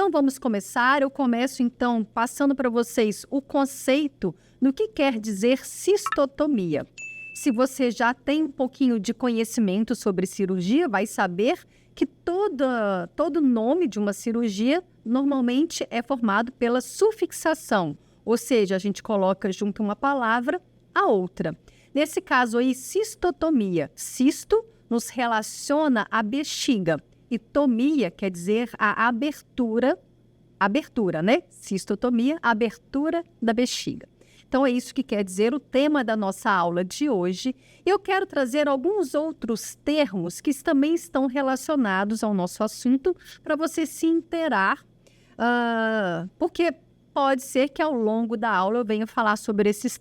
Então, vamos começar. Eu começo, então, passando para vocês o conceito do que quer dizer cistotomia. Se você já tem um pouquinho de conhecimento sobre cirurgia, vai saber que todo nome de uma cirurgia normalmente é formado pela sufixação, ou seja, a gente coloca junto uma palavra a outra. Nesse caso aí, cistotomia. Cisto nos relaciona à bexiga e tomia quer dizer a abertura, né? Cistotomia, abertura da bexiga. Então, é isso que quer dizer o tema da nossa aula de hoje. Eu quero trazer alguns outros termos que também estão relacionados ao nosso assunto para você se inteirar, porque pode ser que ao longo da aula eu venha falar sobre esses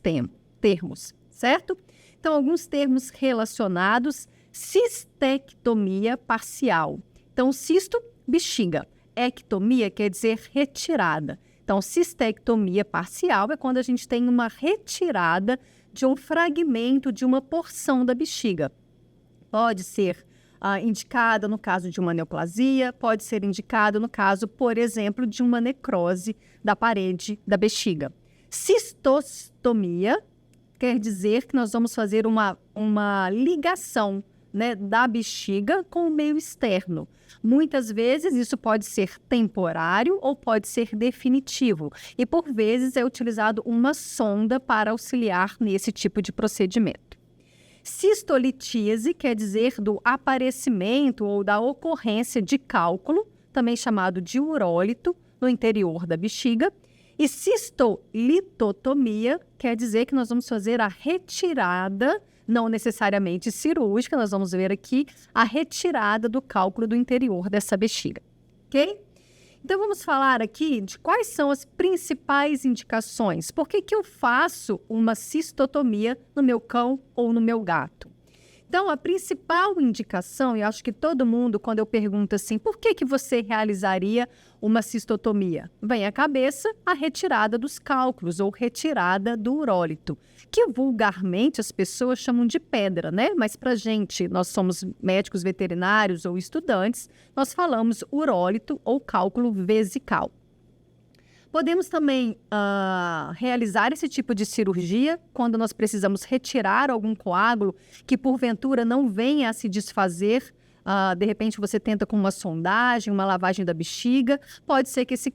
termos, certo? Então, alguns termos relacionados: cistectomia parcial. Então, cisto, bexiga. Ectomia quer dizer retirada. Então, cistectomia parcial é quando a gente tem uma retirada de um fragmento, de uma porção da bexiga. Pode ser indicada no caso de uma neoplasia, pode ser indicada no caso, por exemplo, de uma necrose da parede da bexiga. Cistostomia quer dizer que nós vamos fazer uma ligação, né, da bexiga com o meio externo. Muitas vezes isso pode ser temporário ou pode ser definitivo. E por vezes é utilizado uma sonda para auxiliar nesse tipo de procedimento. Cistolitíase quer dizer do aparecimento ou da ocorrência de cálculo, também chamado de urólito, no interior da bexiga. E cistolitotomia quer dizer que nós vamos fazer a retirada, não necessariamente cirúrgica, nós vamos ver aqui a retirada do cálculo do interior dessa bexiga, ok? Então, vamos falar aqui de quais são as principais indicações. Por que eu faço uma cistotomia no meu cão ou no meu gato? Então, a principal indicação, e acho que todo mundo, quando eu pergunto assim, por que você realizaria uma cistotomia? Vem à cabeça a retirada dos cálculos ou retirada do urólito, que vulgarmente as pessoas chamam de pedra, né? Mas para gente, nós somos médicos veterinários ou estudantes, nós falamos urólito ou cálculo vesical. Podemos também realizar esse tipo de cirurgia quando nós precisamos retirar algum coágulo que porventura não venha a se desfazer. De repente você tenta com uma sondagem, uma lavagem da bexiga, pode ser que esse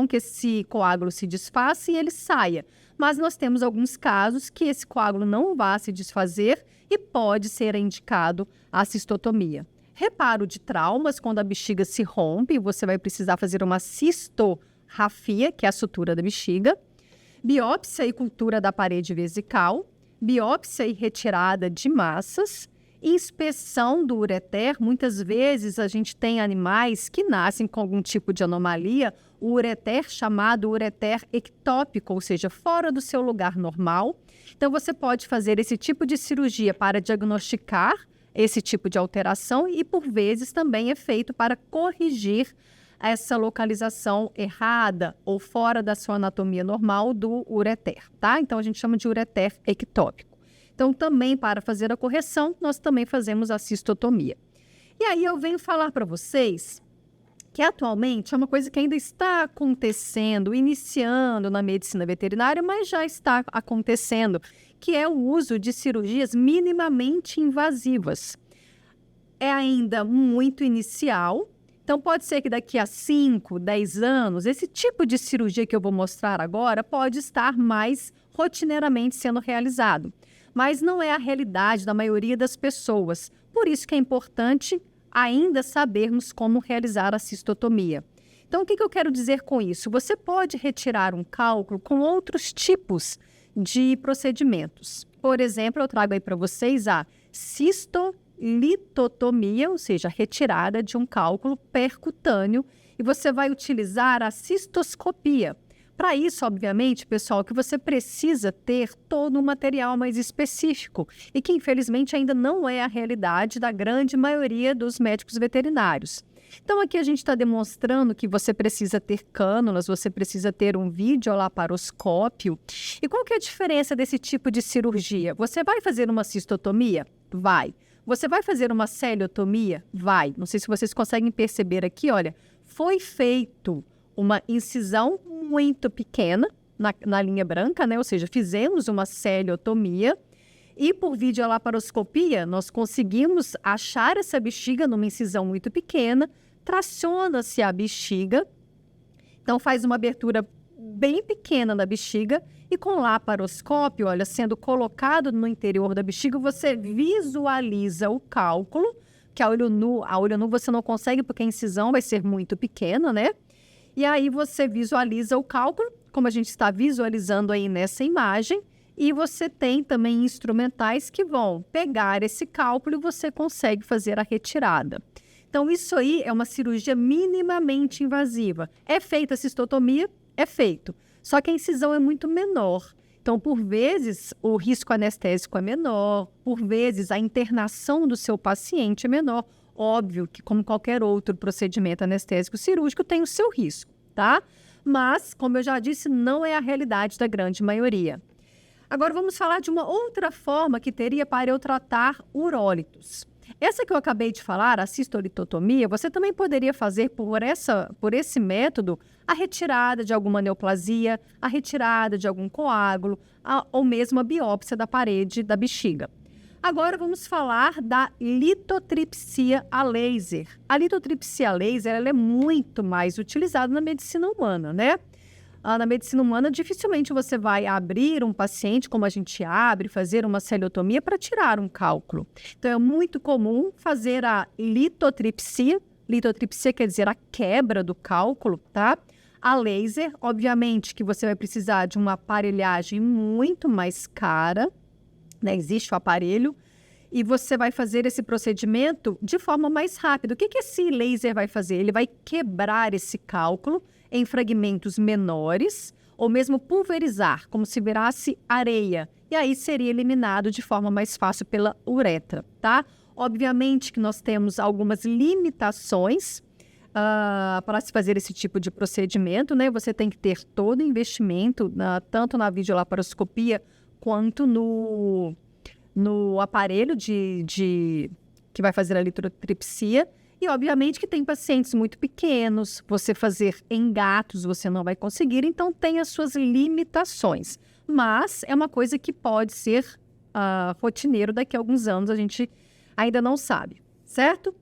que esse coágulo se desfaça e ele saia. Mas nós temos alguns casos que esse coágulo não vai se desfazer e pode ser indicado a cistotomia. Reparo de traumas, quando a bexiga se rompe, você vai precisar fazer uma cistorrafia, que é a sutura da bexiga. Biópsia e cultura da parede vesical. Biópsia e retirada de massas. Inspeção do ureter. Muitas vezes a gente tem animais que nascem com algum tipo de anomalia, o ureter chamado ureter ectópico, ou seja, fora do seu lugar normal. Então, você pode fazer esse tipo de cirurgia para diagnosticar esse tipo de alteração e, por vezes, também é feito para corrigir essa localização errada ou fora da sua anatomia normal do ureter, tá? Então, a gente chama de ureter ectópico. Então, também para fazer a correção, nós também fazemos a cistotomia. E aí eu venho falar para vocês que atualmente é uma coisa que ainda está acontecendo, iniciando na medicina veterinária, mas já está acontecendo, que é o uso de cirurgias minimamente invasivas. É ainda muito inicial, então pode ser que daqui a 5, 10 anos, esse tipo de cirurgia que eu vou mostrar agora pode estar mais rotineiramente sendo realizado. Mas não é a realidade da maioria das pessoas. Por isso que é importante ainda sabermos como realizar a cistotomia. Então, o que eu quero dizer com isso? Você pode retirar um cálculo com outros tipos de procedimentos. Por exemplo, eu trago aí para vocês a cistolitotomia, ou seja, a retirada de um cálculo percutâneo, e você vai utilizar a cistoscopia. Para isso, obviamente, pessoal, que você precisa ter todo um material mais específico e que, infelizmente, ainda não é a realidade da grande maioria dos médicos veterinários. Então, aqui a gente está demonstrando que você precisa ter cânulas, você precisa ter um videolaparoscópio. E qual que é a diferença desse tipo de cirurgia? Você vai fazer uma cistotomia? Vai. Você vai fazer uma celiotomia? Vai. Não sei se vocês conseguem perceber aqui, olha, foi feito uma incisão muito pequena na linha branca, né? Ou seja, fizemos uma celiotomia e por videolaparoscopia nós conseguimos achar essa bexiga numa incisão muito pequena, traciona-se a bexiga, então faz uma abertura bem pequena da bexiga e com laparoscópio, olha, sendo colocado no interior da bexiga, você visualiza o cálculo, que a olho nu você não consegue porque a incisão vai ser muito pequena, né? E aí você visualiza o cálculo, como a gente está visualizando aí nessa imagem, e você tem também instrumentais que vão pegar esse cálculo e você consegue fazer a retirada. Então, isso aí é uma cirurgia minimamente invasiva. É feita a cistotomia? É feito. Só que a incisão é muito menor. Então, por vezes, o risco anestésico é menor, por vezes, a internação do seu paciente é menor. Óbvio que, como qualquer outro procedimento anestésico cirúrgico, tem o seu risco, tá? Mas, como eu já disse, não é a realidade da grande maioria. Agora, vamos falar de uma outra forma que teria para eu tratar urólitos. Essa que eu acabei de falar, a cistolitotomia, você também poderia fazer por esse método a retirada de alguma neoplasia, a retirada de algum coágulo, ou mesmo a biópsia da parede da bexiga. Agora vamos falar da litotripsia a laser. A litotripsia a laser ela é muito mais utilizada na medicina humana, né? Na medicina humana, dificilmente você vai abrir um paciente, como a gente abre, fazer uma celiotomia para tirar um cálculo. Então, é muito comum fazer a litotripsia. Litotripsia quer dizer a quebra do cálculo, tá? A laser, obviamente que você vai precisar de uma aparelhagem muito mais cara, né? Existe o aparelho, e você vai fazer esse procedimento de forma mais rápida. O que esse laser vai fazer? Ele vai quebrar esse cálculo em fragmentos menores, ou mesmo pulverizar, como se virasse areia. E aí seria eliminado de forma mais fácil pela uretra, tá? Obviamente que nós temos algumas limitações para se fazer esse tipo de procedimento, né? Você tem que ter todo o investimento, tanto na videolaparoscopia quanto no aparelho que vai fazer a litotripsia. E, obviamente, que tem pacientes muito pequenos, você fazer em gatos você não vai conseguir, então tem as suas limitações. Mas é uma coisa que pode ser rotineiro daqui a alguns anos, a gente ainda não sabe, certo?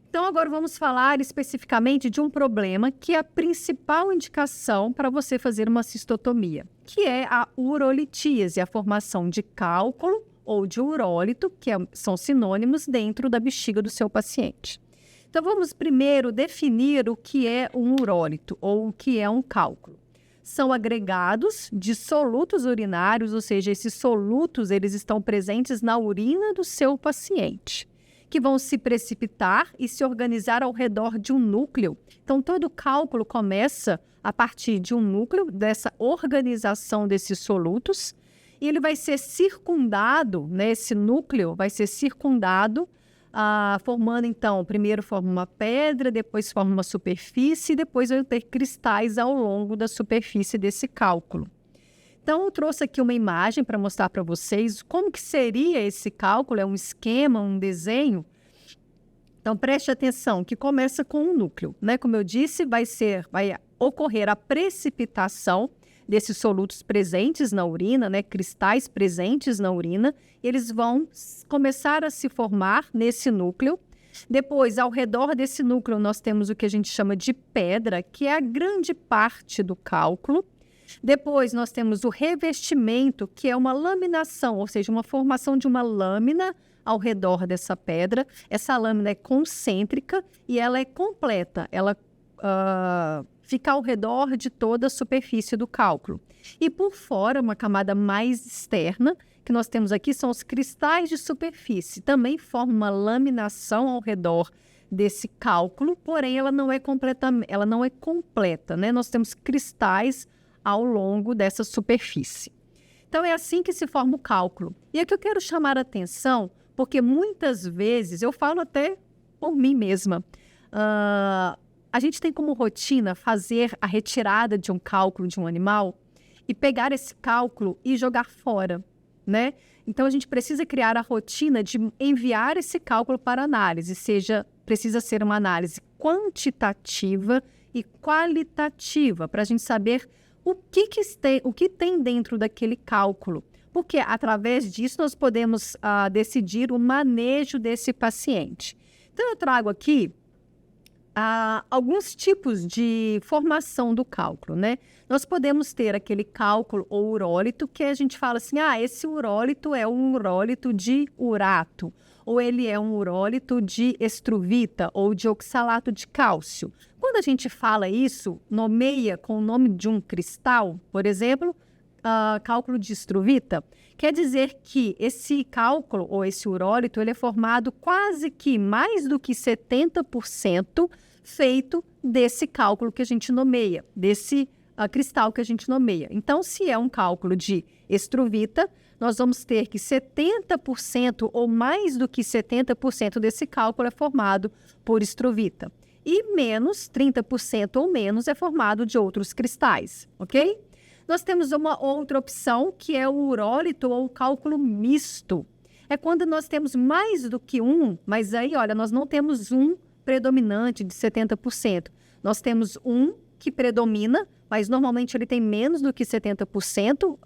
Então, agora vamos falar especificamente de um problema que é a principal indicação para você fazer uma cistotomia, que é a urolitíase, a formação de cálculo ou de urólito, que são sinônimos dentro da bexiga do seu paciente. Então, vamos primeiro definir o que é um urólito ou o que é um cálculo. São agregados de solutos urinários, ou seja, esses solutos eles estão presentes na urina do seu paciente, que vão se precipitar e se organizar ao redor de um núcleo. Então, todo cálculo começa a partir de um núcleo, dessa organização desses solutos, e ele vai ser circundado, né, esse núcleo vai ser circundado, formando, então, primeiro forma uma pedra, depois forma uma superfície, e depois vai ter cristais ao longo da superfície desse cálculo. Então, eu trouxe aqui uma imagem para mostrar para vocês como que seria esse cálculo, é um esquema, um desenho. Então, preste atenção, que começa com um núcleo, né? Como eu disse, vai ocorrer a precipitação desses solutos presentes na urina, né? Cristais presentes na urina, e eles vão começar a se formar nesse núcleo. Depois, ao redor desse núcleo, nós temos o que a gente chama de pedra, que é a grande parte do cálculo. Depois, nós temos o revestimento, que é uma laminação, ou seja, uma formação de uma lâmina ao redor dessa pedra. Essa lâmina é concêntrica e ela é completa, ela fica ao redor de toda a superfície do cálculo. E por fora, uma camada mais externa, que nós temos aqui, são os cristais de superfície. Também forma uma laminação ao redor desse cálculo, porém ela não é completa, né? Nós temos cristais ao longo dessa superfície. Então, é assim que se forma o cálculo. E aqui eu quero chamar a atenção, porque muitas vezes, eu falo até por mim mesma, a gente tem como rotina fazer a retirada de um cálculo de um animal e pegar esse cálculo e jogar fora, né? Então, a gente precisa criar a rotina de enviar esse cálculo para análise, precisa ser uma análise quantitativa e qualitativa, para a gente saber o que tem dentro daquele cálculo. Porque, através disso, nós podemos decidir o manejo desse paciente. Então, eu trago aqui alguns tipos de formação do cálculo, né? Nós podemos ter aquele cálculo ou urólito que a gente fala assim, esse urólito é um urólito de urato, ou ele é um urólito de estruvita ou de oxalato de cálcio. Quando a gente fala isso, nomeia com o nome de um cristal, por exemplo, cálculo de estruvita, quer dizer que esse cálculo ou esse urólito ele é formado quase que mais do que 70% feito desse cálculo que a gente nomeia, desse cristal que a gente nomeia. Então, se é um cálculo de estruvita, nós vamos ter que 70% ou mais do que 70% desse cálculo é formado por estruvita. E menos, 30% ou menos, é formado de outros cristais, ok? Nós temos uma outra opção, que é o urólito ou o cálculo misto. É quando nós temos mais do que um, mas aí, olha, nós não temos um predominante de 70%. Nós temos um que predomina, mas normalmente ele tem menos do que 70%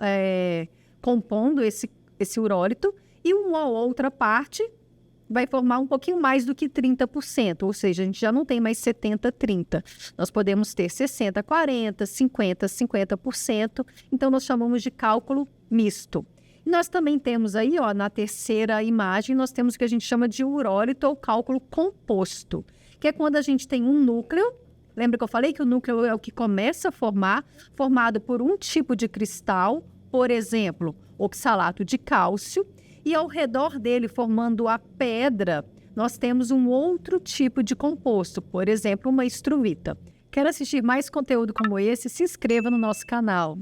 compondo esse urólito, e uma outra parte vai formar um pouquinho mais do que 30%, ou seja, a gente já não tem mais 70-30%. Nós podemos ter 60-40%, 50-50%, então nós chamamos de cálculo misto. E nós também temos aí, na terceira imagem, nós temos o que a gente chama de urólito ou cálculo composto, que é quando a gente tem um núcleo. Lembra que eu falei que o núcleo é o que começa a formar, formado por um tipo de cristal, por exemplo, oxalato de cálcio, e ao redor dele, formando a pedra, nós temos um outro tipo de composto, por exemplo, uma estruvita. Quer assistir mais conteúdo como esse? Se inscreva no nosso canal.